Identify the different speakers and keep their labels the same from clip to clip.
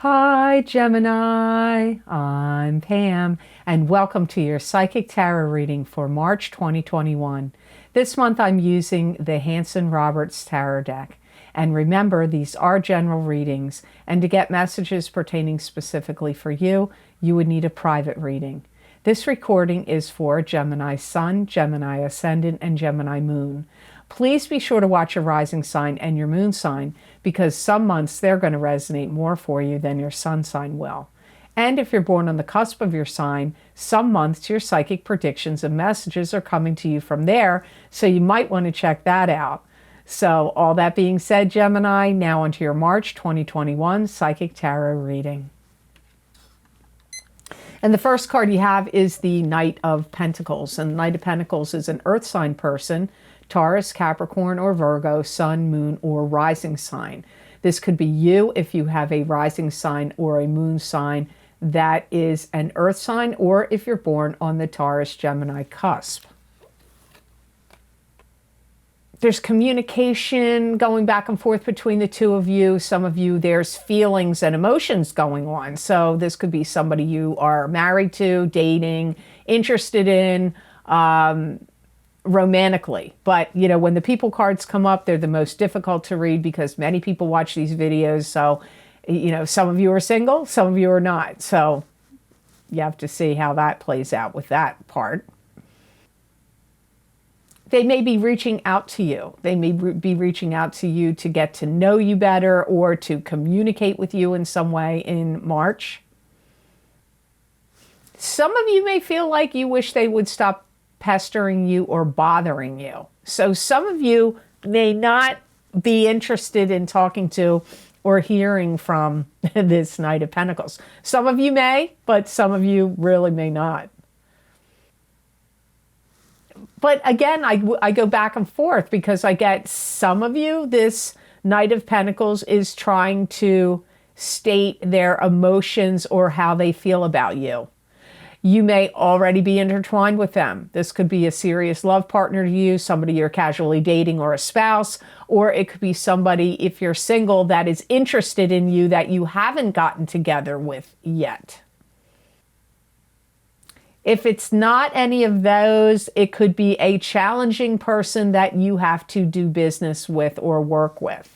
Speaker 1: Hi, Gemini. I'm Pam, and welcome to your Psychic Tarot reading for March 2021. This month I'm using the Hanson-Roberts Tarot deck. And remember, these are general readings, and to get messages pertaining specifically for you, you would need a private reading. This recording is for Gemini Sun, Gemini Ascendant, and Gemini Moon. Please be sure to watch your rising sign and your moon sign, because some months they're going to resonate more for you than your sun sign will. And if you're born on the cusp of your sign, some months your psychic predictions and messages are coming to you from there, so you might want to check that out. So all that being said, Gemini, now onto your March 2021 Psychic Tarot reading. And the first card you have is the Knight of Pentacles. And the Knight of Pentacles is an earth sign person, Taurus, Capricorn, or Virgo, sun, moon, or rising sign. This could be you if you have a rising sign or a moon sign that is an earth sign, or if you're born on the Taurus-Gemini cusp. There's communication going back and forth between the two of you. Some of you, there's feelings and emotions going on. So this could be somebody you are married to, dating, interested in, romantically. But, you know, when the people cards come up, they're the most difficult to read because many people watch these videos. So, you know, some of you are single, some of you are not. So you have to see how that plays out with that part. They may be reaching out to you. They may be reaching out to you to get to know you better or to communicate with you in some way in March. Some of you may feel like you wish they would stop pestering you or bothering you. So some of you may not be interested in talking to or hearing from this Knight of Pentacles. Some of you may, but some of you really may not. But again, I go back and forth because I get some of you, this Knight of Pentacles is trying to state their emotions or how they feel about you. You may already be intertwined with them. This could be a serious love partner to you, somebody you're casually dating or a spouse, or it could be somebody, if you're single, that is interested in you that you haven't gotten together with yet. If it's not any of those, it could be a challenging person that you have to do business with or work with.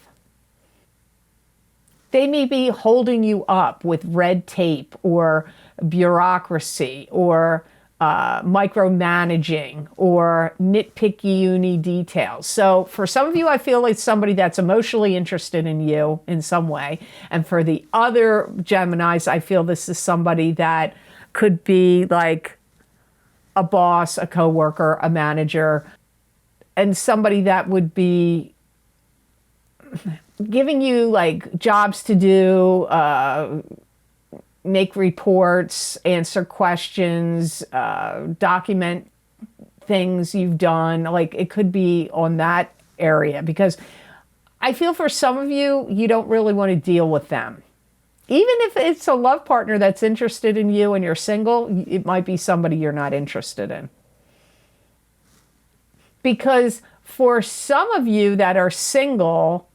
Speaker 1: They may be holding you up with red tape or bureaucracy or micromanaging or nitpicky details. So for some of you, I feel like somebody that's emotionally interested in you in some way. And for the other Geminis, I feel this is somebody that could be like a boss, a coworker, a manager, and somebody that would be giving you like jobs to do, make reports, answer questions, document things you've done. Like it could be on that area, because I feel for some of you, you don't really want to deal with them. Even if it's a love partner that's interested in you and you're single, it might be somebody you're not interested in. Because for some of you that are single,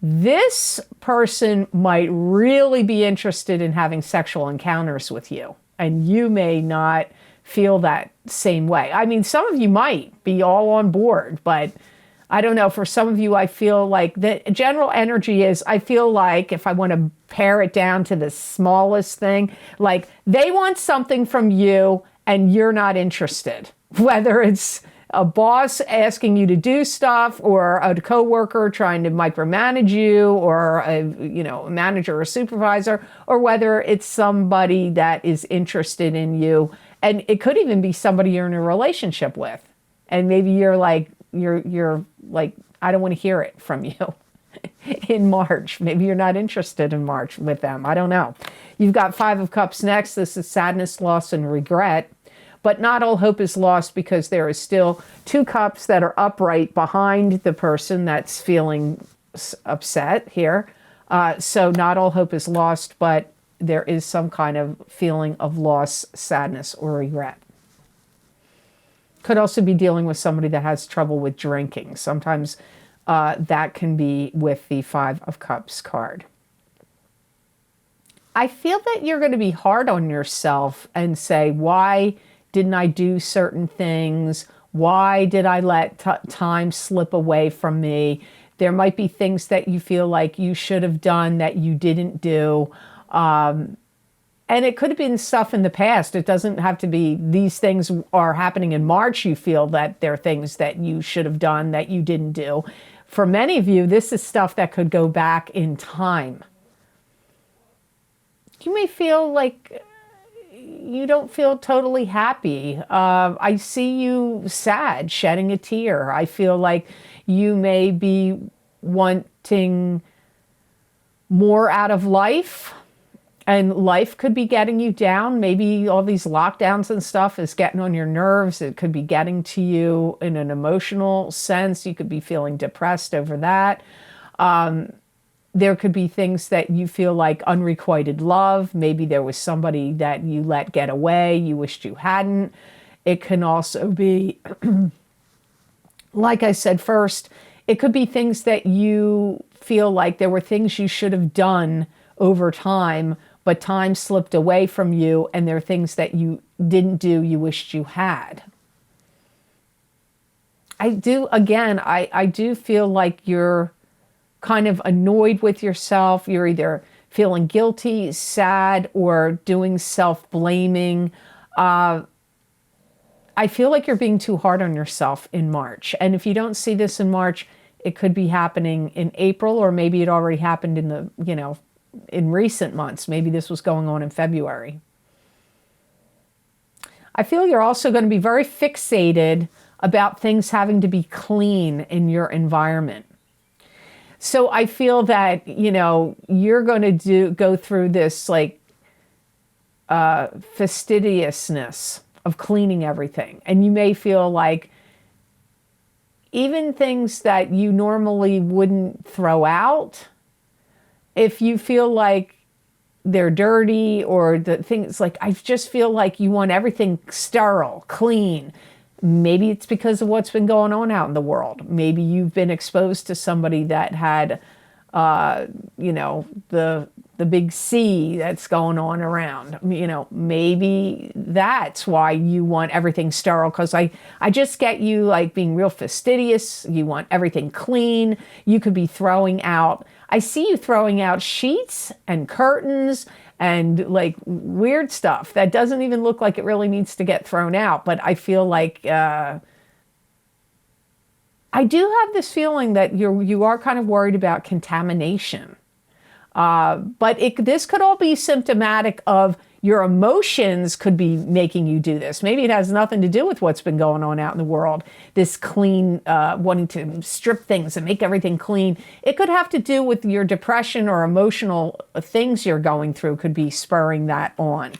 Speaker 1: this person might really be interested in having sexual encounters with you. And you may not feel that same way. I mean, some of you might be all on board, but I don't know. For some of you, I feel like the general energy is, I feel like if I want to pare it down to the smallest thing, like they want something from you and you're not interested. Whether it's a boss asking you to do stuff or a coworker trying to micromanage you or a manager or supervisor, or whether it's somebody that is interested in you. And it could even be somebody you're in a relationship with. And maybe you're like, you're like, I don't want to hear it from you in March. Maybe you're not interested in March with them. I don't know. You've got Five of Cups next. This is sadness, loss, and regret. But not all hope is lost, because there is still two cups that are upright behind the person that's feeling upset here. So not all hope is lost, but there is some kind of feeling of loss, sadness, or regret. Could also be dealing with somebody that has trouble with drinking. Sometimes that can be with the Five of Cups card. I feel that you're going to be hard on yourself and say, why didn't I do certain things? Why did I let time slip away from me? There might be things that you feel like you should have done that you didn't do. And it could have been stuff in the past. It doesn't have to be these things are happening in March. You feel that there are things that you should have done that you didn't do. For many of you, this is stuff that could go back in time. You may feel like you don't feel totally happy. I see you sad, shedding a tear. I feel like you may be wanting more out of life, and life could be getting you down. Maybe all these lockdowns and stuff is getting on your nerves. It could be getting to you in an emotional sense. You could be feeling depressed over that. There could be things that you feel like unrequited love. Maybe there was somebody that you let get away, you wished you hadn't. It can also be, like I said first, it could be things that you feel like there were things you should have done over time, but time slipped away from you, and there are things that you didn't do you wished you had. I do feel like you're kind of annoyed with yourself. You're either feeling guilty, sad, or doing self-blaming. I feel like you're being too hard on yourself in March. And if you don't see this in March, it could be happening in April, or maybe it already happened in recent months. Maybe this was going on in February. I feel you're also going to be very fixated about things having to be clean in your environment. So I feel that, you're going to go through this fastidiousness of cleaning everything. And you may feel like even things that you normally wouldn't throw out, if you feel like they're dirty, or the things like, I just feel like you want everything sterile, clean. Maybe it's because of what's been going on out in the world. Maybe you've been exposed to somebody that had, the big C that's going on around. Maybe that's why you want everything sterile, because I just get you like being real fastidious. You want everything clean. You could be throwing out, I see you throwing out sheets and curtains and like weird stuff that doesn't even look like it really needs to get thrown out. But I feel like I do have this feeling that you are kind of worried about contamination. But this could all be symptomatic of your emotions could be making you do this. Maybe it has nothing to do with what's been going on out in the world. This clean, wanting to strip things and make everything clean. It could have to do with your depression or emotional things you're going through could be spurring that on.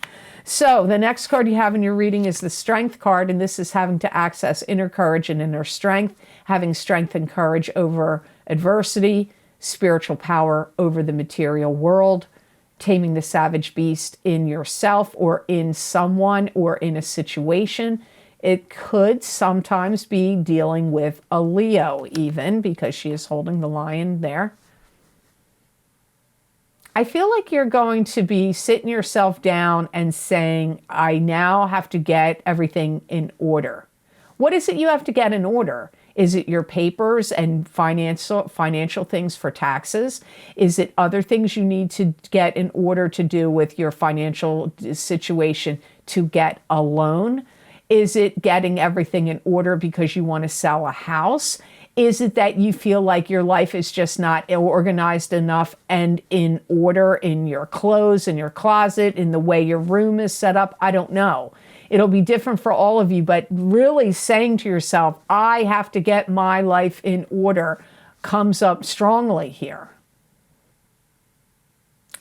Speaker 1: So the next card you have in your reading is the Strength card, and this is having to access inner courage and inner strength, having strength and courage over adversity, spiritual power over the material world, taming the savage beast in yourself or in someone or in a situation. It could sometimes be dealing with a Leo even, because she is holding the lion there. I feel like you're going to be sitting yourself down and saying, I now have to get everything in order. What is it you have to get in order? Is it your papers and financial things for taxes? Is it other things you need to get in order to do with your financial situation to get a loan? Is it getting everything in order because you want to sell a house? Is it that you feel like your life is just not organized enough and in order in your clothes, in your closet, in the way your room is set up? I don't know. It'll be different for all of you, but really saying to yourself, I have to get my life in order, comes up strongly here.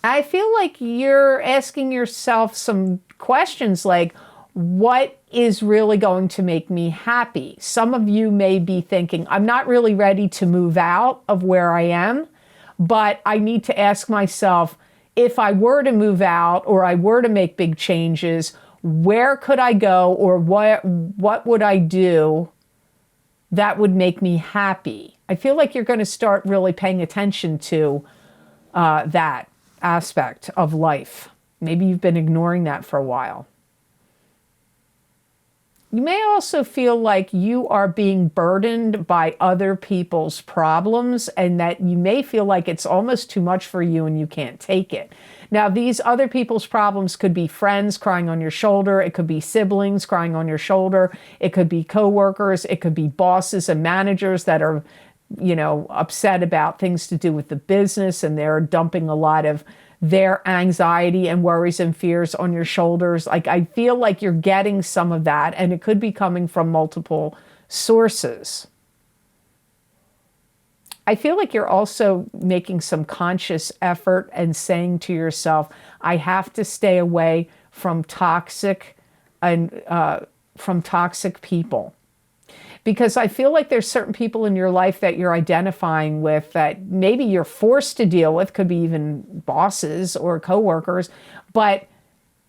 Speaker 1: I feel like you're asking yourself some questions like, what is really going to make me happy? Some of you may be thinking, I'm not really ready to move out of where I am, but I need to ask myself, if I were to move out or I were to make big changes, where could I go, or what would I do that would make me happy? I feel like you're going to start really paying attention to that. aspect of life. Maybe you've been ignoring that for a while. You may also feel like you are being burdened by other people's problems, and that you may feel like it's almost too much for you and you can't take it. Now, these other people's problems could be friends crying on your shoulder. It could be siblings crying on your shoulder. It could be coworkers. It could be bosses and managers that are, upset about things to do with the business, and they're dumping a lot of their anxiety and worries and fears on your shoulders. Like, I feel like you're getting some of that, and it could be coming from multiple sources. I feel like you're also making some conscious effort and saying to yourself, I have to stay away from toxic people. Because I feel like there's certain people in your life that you're identifying with that maybe you're forced to deal with, could be even bosses or coworkers, but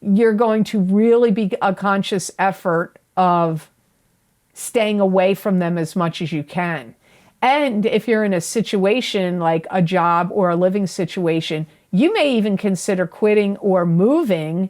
Speaker 1: you're going to really be a conscious effort of staying away from them as much as you can. And if you're in a situation like a job or a living situation, you may even consider quitting or moving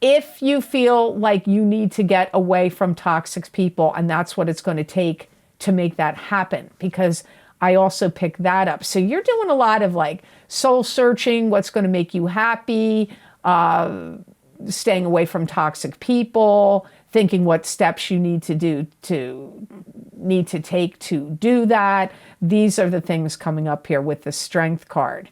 Speaker 1: if you feel like you need to get away from toxic people, and that's what it's going to take to make that happen, because I also pick that up. So you're doing a lot of like soul searching, what's going to make you happy, staying away from toxic people, thinking what steps you need to take to do that. These are the things coming up here with the Strength card.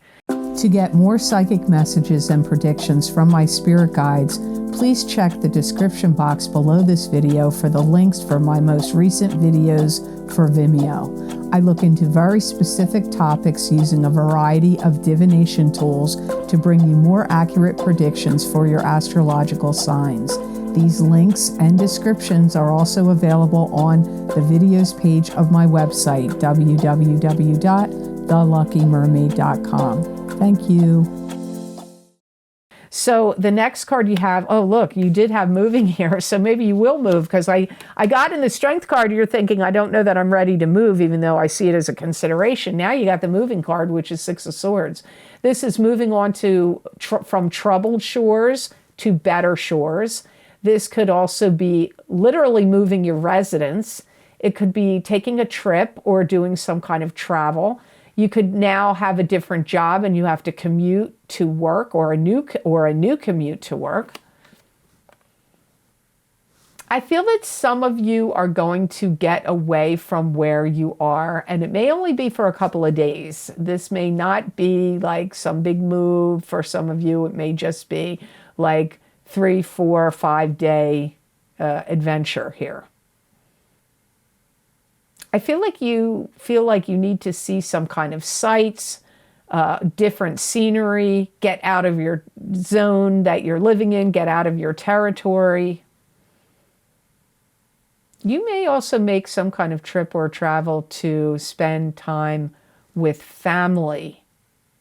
Speaker 1: To get more psychic messages and predictions from my spirit guides, please check the description box below this video for the links for my most recent videos for Vimeo. I look into very specific topics using a variety of divination tools to bring you more accurate predictions for your astrological signs. These links and descriptions are also available on the videos page of my website, www.theluckymermaid.com. Thank you. So the next card you have, oh, look, you did have moving here. So maybe you will move, because I got in the Strength card, you're thinking, I don't know that I'm ready to move, even though I see it as a consideration. Now you got the moving card, which is Six of Swords. This is moving on to from troubled shores to better shores. This could also be literally moving your residence. It could be taking a trip or doing some kind of travel. You could now have a different job and you have to commute to work, or a new commute to work. I feel that some of you are going to get away from where you are, and it may only be for a couple of days. This may not be like some big move for some of you. It may just be like 3, 4, 5 day adventure here. I feel like you need to see some kind of sights, different scenery, get out of your zone that you're living in, get out of your territory. You may also make some kind of trip or travel to spend time with family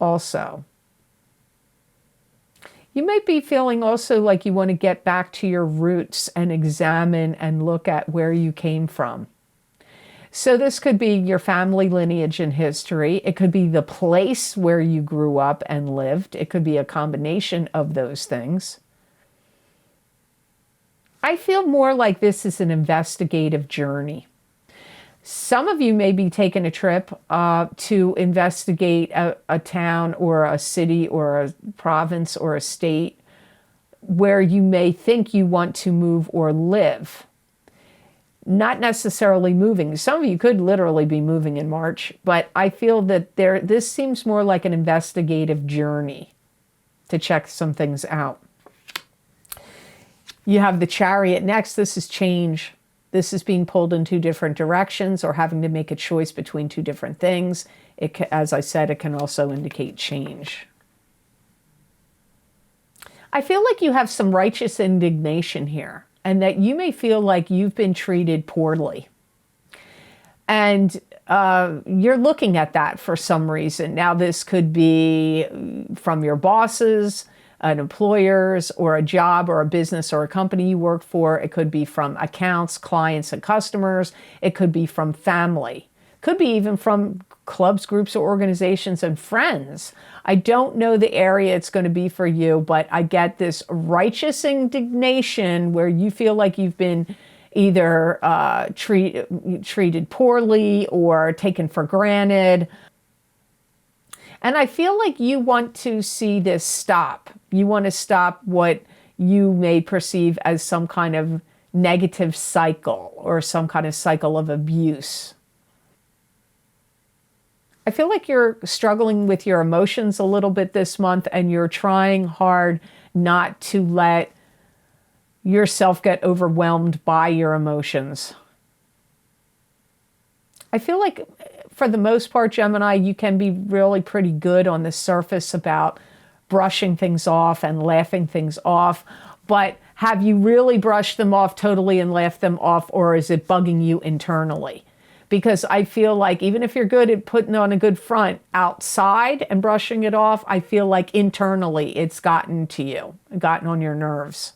Speaker 1: also. You might be feeling also like you want to get back to your roots and examine and look at where you came from. So this could be your family lineage and history. It could be the place where you grew up and lived. It could be a combination of those things. I feel more like this is an investigative journey. Some of you may be taking a trip to investigate a town or a city or a province or a state where you may think you want to move or live. Not necessarily moving. Some of you could literally be moving in March, but I feel that this seems more like an investigative journey to check some things out. You have the Chariot next. This is change. This is being pulled in 2 different directions or having to make a choice between 2 different things. As I said, it can also indicate change. I feel like you have some righteous indignation here, and that you may feel like you've been treated poorly. And you're looking at that for some reason. Now, this could be from your bosses, an employers, or a job or a business or a company you work for. It could be from accounts, clients, and customers. It could be from family. Could be even from clubs, groups, or organizations and friends. I don't know the area it's going to be for you, but I get this righteous indignation where you feel like you've been either treated poorly or taken for granted. And I feel like you want to see this stop. You want to stop what you may perceive as some kind of negative cycle or some kind of cycle of abuse. I feel like you're struggling with your emotions a little bit this month, and you're trying hard not to let yourself get overwhelmed by your emotions. I feel like for the most part, Gemini, you can be really pretty good on the surface about brushing things off and laughing things off, but have you really brushed them off totally and laughed them off, or is it bugging you internally? Because I feel like even if you're good at putting on a good front outside and brushing it off, I feel like internally it's gotten to you, gotten on your nerves.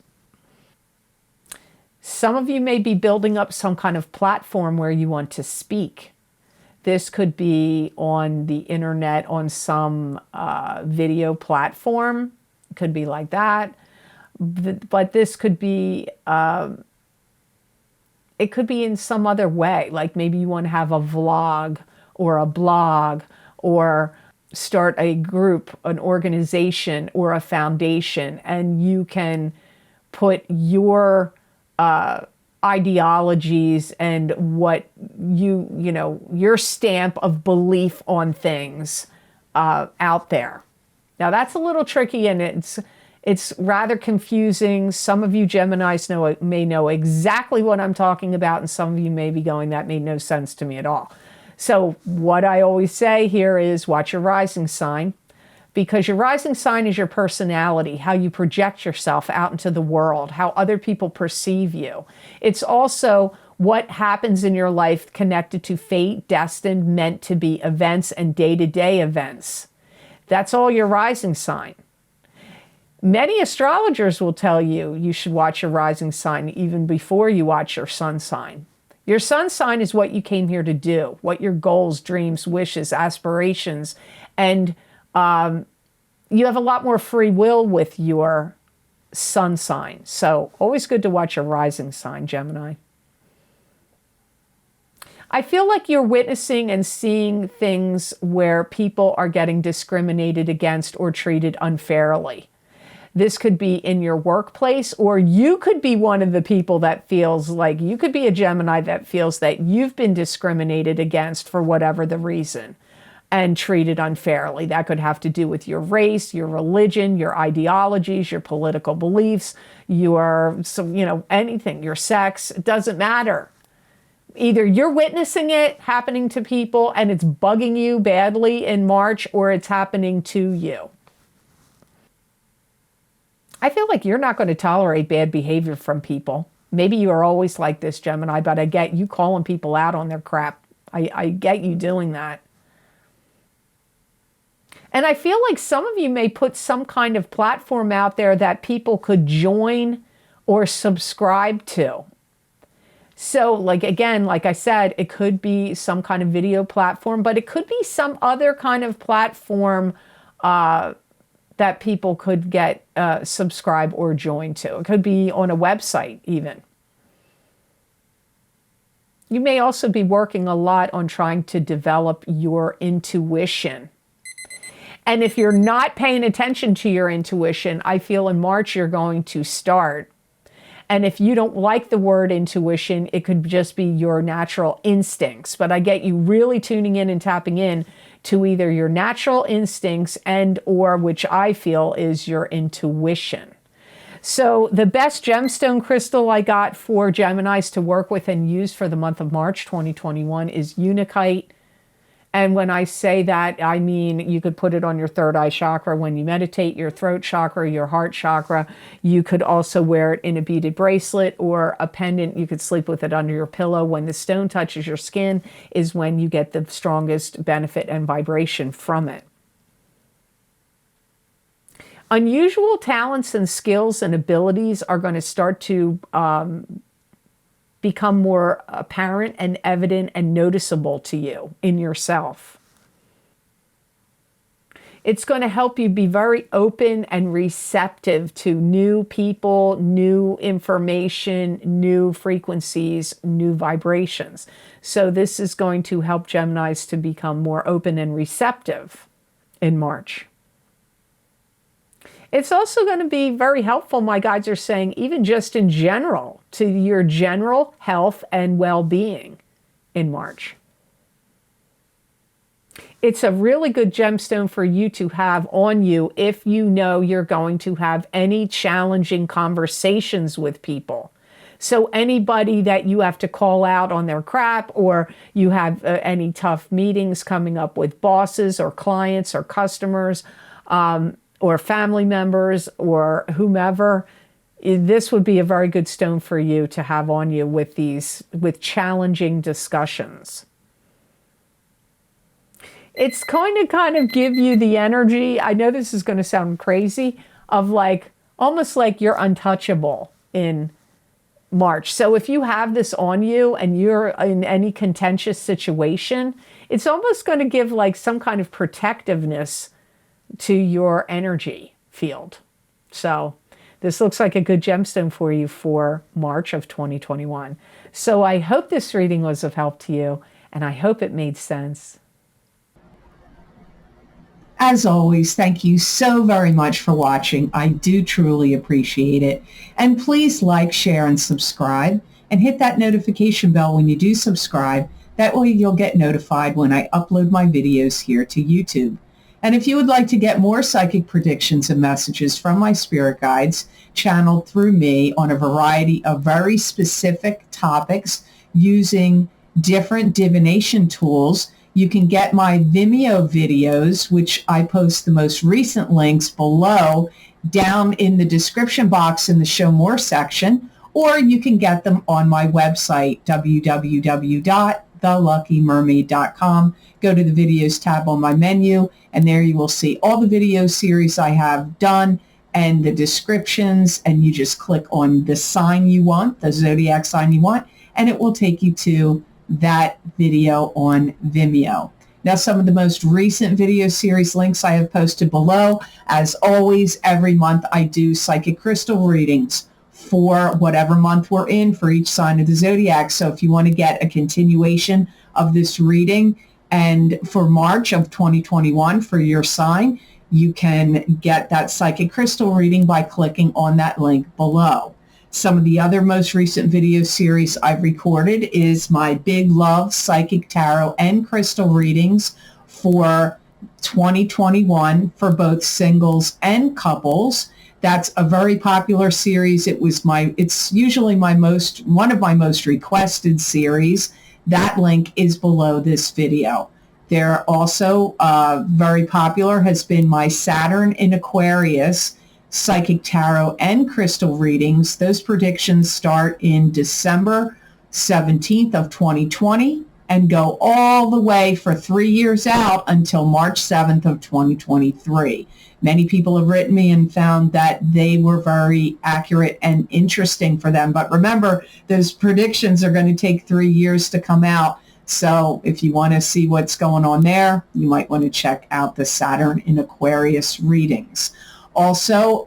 Speaker 1: Some of you may be building up some kind of platform where you want to speak. This could be on the internet, on some video platform. It could be like that. But this could be... it could be in some other way, like maybe you want to have a vlog or a blog or start a group, an organization or a foundation, and you can put your ideologies and what your stamp of belief on things out there. Now that's a little tricky, and it's rather confusing. Some of you Geminis may know exactly what I'm talking about, and some of you may be going, that made no sense to me at all. So what I always say here is watch your rising sign, because your rising sign is your personality, how you project yourself out into the world, how other people perceive you. It's also what happens in your life connected to fate, destined, meant to be events, and day-to-day events. That's all your rising sign. Many astrologers will tell you you should watch your rising sign even before you watch your sun sign. Your sun sign is what you came here to do, what your goals, dreams, wishes, aspirations, and you have a lot more free will with your sun sign. So always good to watch your rising sign, Gemini. I feel like you're witnessing and seeing things where people are getting discriminated against or treated unfairly. This could be in your workplace, or you could be one of the people that feels like, you could be a Gemini that feels that you've been discriminated against for whatever the reason and treated unfairly. That could have to do with your race, your religion, your ideologies, your political beliefs, anything, your sex. It doesn't matter. Either you're witnessing it happening to people and it's bugging you badly in March, or it's happening to you. I feel like you're not going to tolerate bad behavior from people. Maybe you are always like this, Gemini, but I get you calling people out on their crap. I get you doing that. And I feel like some of you may put some kind of platform out there that people could join or subscribe to. So like I said, it could be some kind of video platform, but it could be some other kind of platform that people could get subscribe or join to. It could be on a website even. You may also be working a lot on trying to develop your intuition. And if you're not paying attention to your intuition, I feel in March you're going to start. And if you don't like the word intuition, it could just be your natural instincts. But I get you really tuning in and tapping in to either your natural instincts or which I feel is your intuition. So the best gemstone crystal I got for Geminis to work with and use for the month of March 2021 is Unakite. And when I say that, I mean you could put it on your third eye chakra when you meditate, your throat chakra, your heart chakra. You could also wear it in a beaded bracelet or a pendant. You could sleep with it under your pillow. When the stone touches your skin is when you get the strongest benefit and vibration from it. Unusual talents and skills and abilities are going to start to become more apparent and evident and noticeable to you in yourself. It's going to help you be very open and receptive to new people, new information, new frequencies, new vibrations. So this is going to help Geminis to become more open and receptive in March. It's also going to be very helpful, my guides are saying, even just in general, to your general health and well-being in March. It's a really good gemstone for you to have on you if you know you're going to have any challenging conversations with people. So anybody that you have to call out on their crap, or you have any tough meetings coming up with bosses or clients or customers, or family members or whomever, this would be a very good stone for you to have on you with challenging discussions. It's going to kind of give you the energy, I know this is going to sound crazy, of like, almost like you're untouchable in March. So if you have this on you and you're in any contentious situation, it's almost going to give like some kind of protectiveness to your energy field. So this looks like a good gemstone for you for March of 2021. So I hope this reading was of help to you, and I hope it made sense.
Speaker 2: As always, thank you so very much for watching. I do truly appreciate it. And please like, share, and subscribe, and hit that notification bell when you do subscribe. That way you'll get notified when I upload my videos here to YouTube. And if you would like to get more psychic predictions and messages from my spirit guides channeled through me on a variety of very specific topics using different divination tools, you can get my Vimeo videos, which I post the most recent links below, down in the description box in the Show More section, or you can get them on my website, www.theluckymermaid.com. Go to the videos tab on my menu, and there you will see all the video series I have done and the descriptions, and you just click on the sign you want, the zodiac sign you want, and it will take you to that video on Vimeo. Now, some of the most recent video series links I have posted below. As always, every month I do psychic crystal readings for whatever month we're in for each sign of the zodiac. So if you want to get a continuation of this reading, and for March of 2021 for your sign, you can get that psychic crystal reading by clicking on that link below. Some of the other most recent video series I've recorded is my Big Love Psychic Tarot and Crystal readings for 2021 for both singles and couples. That's a very popular series. It's usually one of my most requested series. That link is below this video. They're also very popular has been my Saturn in Aquarius Psychic Tarot and Crystal readings. Those predictions start in December 17th of 2020 and go all the way for 3 years out until March 7th of 2023. Many people have written me and found that they were very accurate and interesting for them. But remember, those predictions are going to take 3 years to come out. So if you want to see what's going on there, you might want to check out the Saturn in Aquarius readings. Also,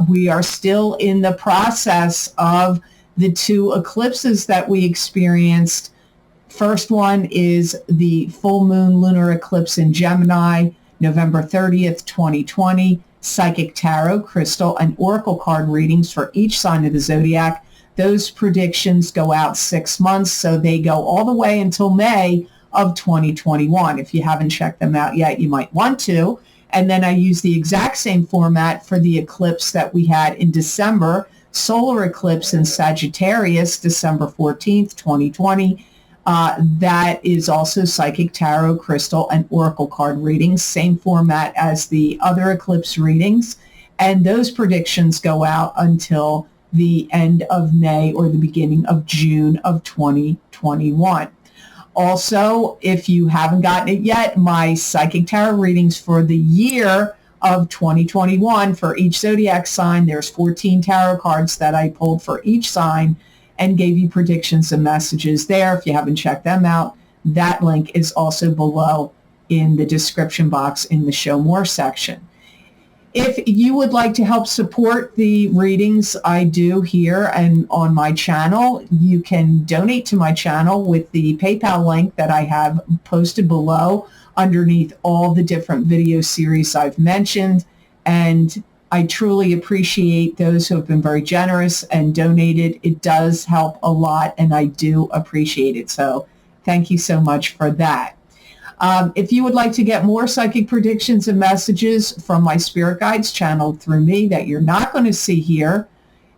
Speaker 2: we are still in the process of the 2 eclipses that we experienced. First one is the full moon lunar eclipse in Gemini, November 30th, 2020. Psychic Tarot, Crystal, and Oracle card readings for each sign of the zodiac. Those predictions go out 6 months, so they go all the way until May of 2021. If you haven't checked them out yet, you might want to. And then I use the exact same format for the eclipse that we had in December, solar eclipse in Sagittarius, December 14th, 2020. That is also Psychic Tarot, Crystal, and Oracle card readings, same format as the other eclipse readings. And those predictions go out until the end of May or the beginning of June of 2021. Also, if you haven't gotten it yet, my Psychic Tarot readings for the year of 2021 for each zodiac sign, there's 14 tarot cards that I pulled for each sign and gave you predictions and messages there. If you haven't checked them out, that link is also below in the description box in the Show More section. If you would like to help support the readings I do here and on my channel, you can donate to my channel with the PayPal link that I have posted below underneath all the different video series I've mentioned. And I truly appreciate those who have been very generous and donated. It does help a lot, and I do appreciate it. So thank you so much for that. If you would like to get more psychic predictions and messages from my spirit guides channeled through me that you're not going to see here,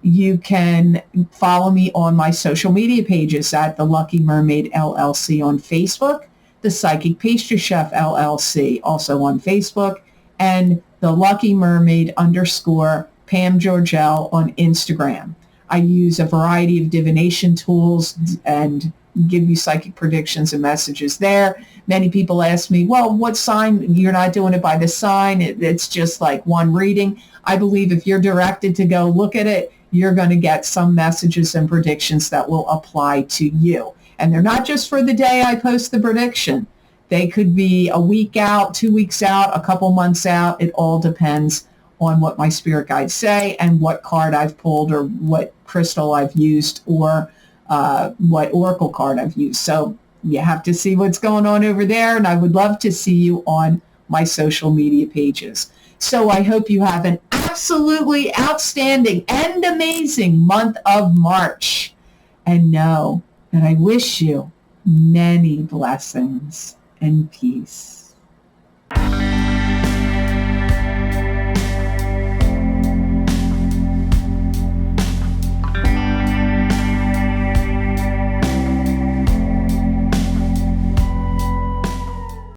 Speaker 2: you can follow me on my social media pages at The Lucky Mermaid LLC on Facebook, The Psychic Pastry Chef LLC also on Facebook, and The Lucky Mermaid _ Pam Georgel on Instagram. I use a variety of divination tools and give you psychic predictions and messages there. Many people ask me, well, what sign? You're not doing it by the sign. It's just like one reading. I believe if you're directed to go look at it, you're going to get some messages and predictions that will apply to you. And they're not just for the day I post the prediction. They could be a week out, 2 weeks out, a couple months out. It all depends on what my spirit guides say and what card I've pulled or what crystal I've used or what oracle card I've used. So you have to see what's going on over there, and I would love to see you on my social media pages. So I hope you have an absolutely outstanding and amazing month of March, and know that I wish you many blessings and peace.